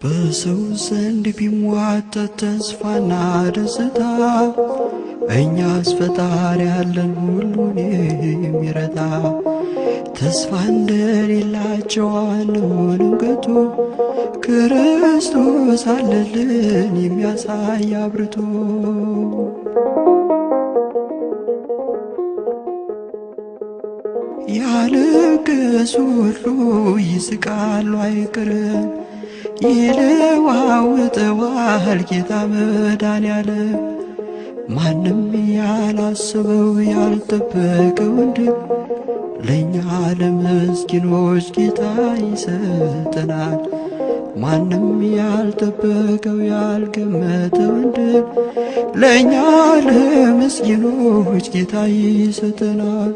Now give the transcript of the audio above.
በሰው ዘንድ ቢሟጠጥ ተስፋና ደስታ እኛስ ፈጣሪ ያለን ሁሉን የሚረዳ። ተስፋ እንደሌላቸው አንሆንም ከቶ ክርስቶስ አለልን የሚያሳይ አብርቶ። ያለቀሱ ሁሉ ይስቃሉ አይቀርም፣ ይለዋውጠዋል ጌታ መድኃኔዓለም። ማንም ያላሰበው ያልጠበቀውን ድል ለእኛ ለምስኪኖች ጌታ ይሰጠናል። ማንም ያልጠበቀው ያልገመተውን ድል ለእኛ ለምስኪኖች ጌታ ይሰጠናል።